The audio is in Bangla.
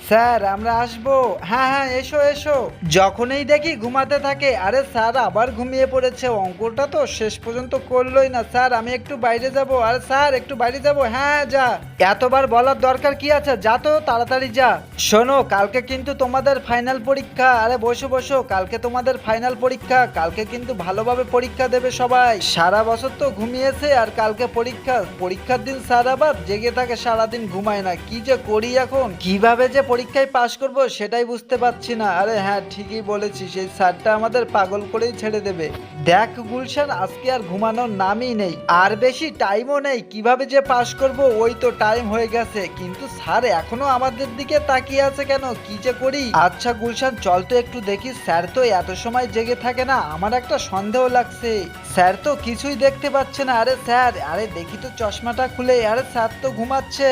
স্যার আমরা আসবো। হ্যাঁ হ্যাঁ, এসো এসো। যখনই দেখি ঘুমাতে থাকে, আরে স্যার আবার ঘুমিয়ে পড়েছে, অঙ্কটা তো শেষ পর্যন্ত করলোই না। স্যার আমি একটু বাইরে যাব। আরে স্যার একটু বাইরে যাব। হ্যাঁ যা। এতবার বলার দরকার কি আছে, যা তো তাড়াতাড়ি যা। শোনো, কালকে কিন্তু তোমাদের ফাইনাল পরীক্ষা। আরে বসো বসো, কালকে তোমাদের ফাইনাল পরীক্ষা। কালকে কিন্তু ভালোভাবে পরীক্ষা দেবে সবাই। সারা বছর তো ঘুমিয়েছে, আর কালকে পরীক্ষা। পরীক্ষার দিন স্যার আবার জেগে থাকে, সারাদিন ঘুমায় না। কি যে করি এখন, কিভাবে যে পরীক্ষায় পাশ করব সেটাই বুঝতে পারছি না। আরে হ্যাঁ, ঠিকই বলেছিস, এই স্যারটা আমাদের পাগল করেই ছেড়ে দেবে। দেখ গুলশান, আজকে আর ঘুমানোর নামই নেই, আর বেশি টাইমও নেই। কিভাবে যে পাশ করব, ওই তো টাইম হয়ে গেছে, কিন্তু স্যার এখনো আমাদের দিকে তাকিয়ে আছে কেন, কি যে করি। আচ্ছা গুলশান, চল তো একটু দেখি। স্যার তো এত সময় জেগে থাকে না, আমার একটা সন্দেহ লাগছে। স্যার তো কিছুই দেখতে পাচ্ছে না। আরে স্যার, আরে দেখি তো চশমাটা খুলে। আরে স্যার তো ঘুমাচ্ছে।